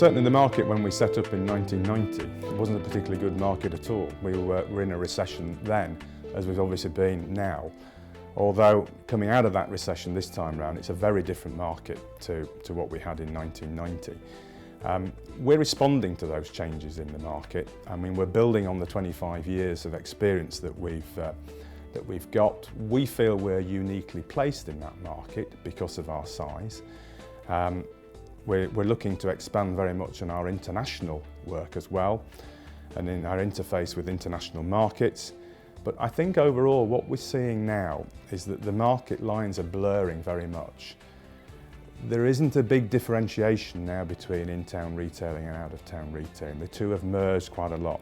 Certainly the market when we set up in 1990 it wasn't a particularly good market at all. We were in a recession then, as we've obviously been now. Although coming out of that recession this time round, it's a very different market to what we had in 1990. We're responding to those changes in the market. I mean, we're building on the 25 years of experience that we've got. We feel we're uniquely placed in that market because of our size. We're looking to expand very much on our international work as well and in our interface with international markets. But I think overall what we're seeing now is that the market lines are blurring very much. There isn't a big differentiation now between in-town retailing and out-of-town retailing. The two have merged quite a lot.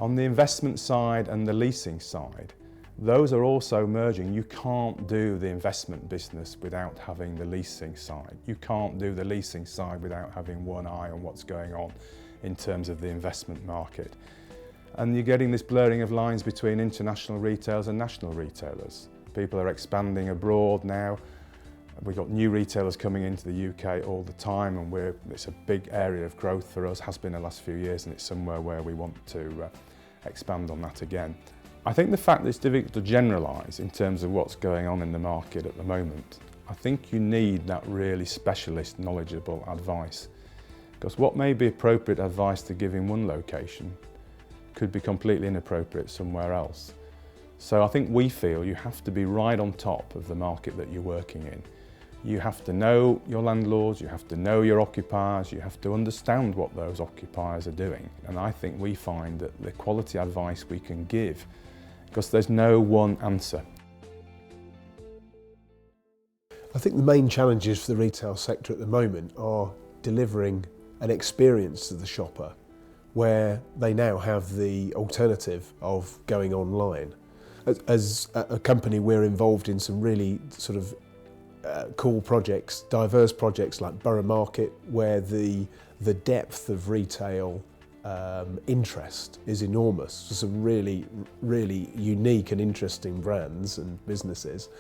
On the investment side and the leasing side, those are also merging. You can't do the investment business without having the leasing side. You can't do the leasing side without having one eye on what's going on in terms of the investment market. And you're getting this blurring of lines between international retailers and national retailers. People are expanding abroad now. We've got new retailers coming into the UK all the time, and it's a big area of growth for us, has been the last few years, and it's somewhere where we want to expand on that again. I think the fact that it's difficult to generalise in terms of what's going on in the market at the moment, I think you need that really specialist, knowledgeable advice. Because what may be appropriate advice to give in one location could be completely inappropriate somewhere else. So I think we feel you have to be right on top of the market that you're working in. You have to know your landlords, you have to know your occupiers, you have to understand what those occupiers are doing. And I think we find that the quality advice we can give, because there's no one answer. I think the main challenges for the retail sector at the moment are delivering an experience to the shopper where they now have the alternative of going online. As a company, we're involved in some really sort of cool projects, diverse projects like Borough Market, where the depth of retail interest is enormous. Some really unique and interesting brands and businesses.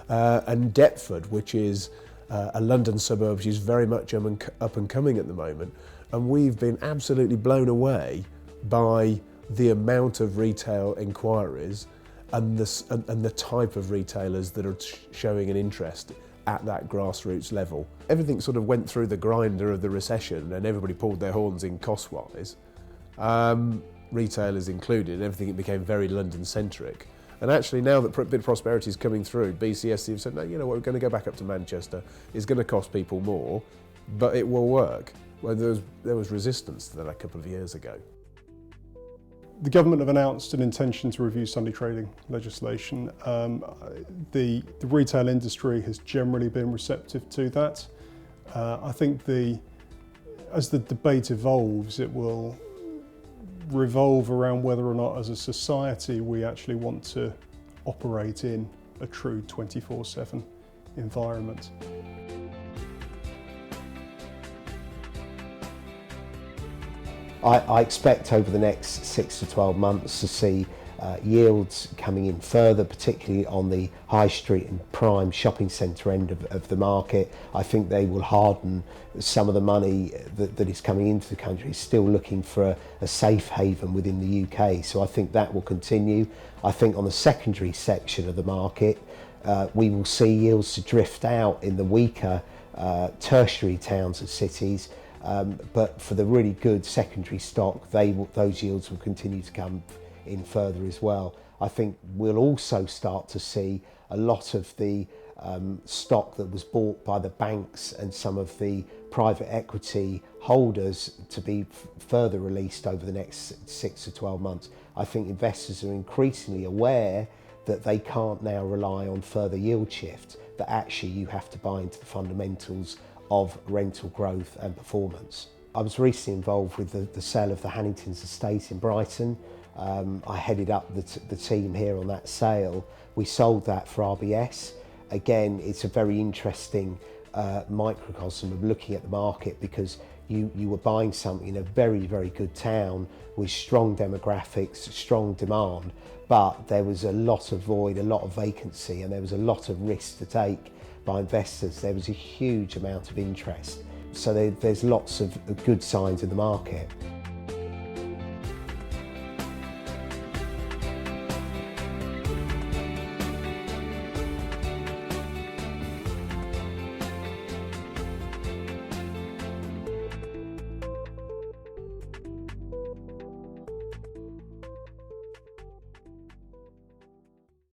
And Deptford, which is a London suburb, which is very much up and coming at the moment. And we've been absolutely blown away by the amount of retail inquiries and the type of retailers that are showing an interest at that grassroots level. Everything sort of went through the grinder of the recession and everybody pulled their horns in cost-wise, retailers included. Everything became very London-centric. And actually now that a bit of prosperity is coming through, BCSC have said, no, you know what, we're going to go back up to Manchester. It's going to cost people more, but it will work. Well, there was resistance to that a couple of years ago. The government have announced an intention to review Sunday trading legislation. The retail industry has generally been receptive to that. I think as the debate evolves, it will revolve around whether or not as a society we actually want to operate in a true 24/7 environment. I expect over the next 6 to 12 months to see yields coming in further, particularly on the high street and prime shopping centre end of the market. I think they will harden some of the money that is coming into the country, is still looking for a safe haven within the UK. So I think that will continue. I think on the secondary section of the market, we will see yields to drift out in the weaker tertiary towns and cities. But for the really good secondary stock, those yields will continue to come in further as well. I think we'll also start to see a lot of the stock that was bought by the banks and some of the private equity holders to be further released over the next 6 to 12 months. I think investors are increasingly aware that they can't now rely on further yield shift, that actually you have to buy into the fundamentals of rental growth and performance. I was recently involved with the sale of the Hannington's estate in Brighton. I headed up the team here on that sale. We sold that for RBS. Again, it's a very interesting microcosm of looking at the market, because you were buying something in a very, very good town with strong demographics, strong demand, but there was a lot of void, a lot of vacancy, and there was a lot of risk to take by investors. There was a huge amount of interest. So there's lots of good signs in the market.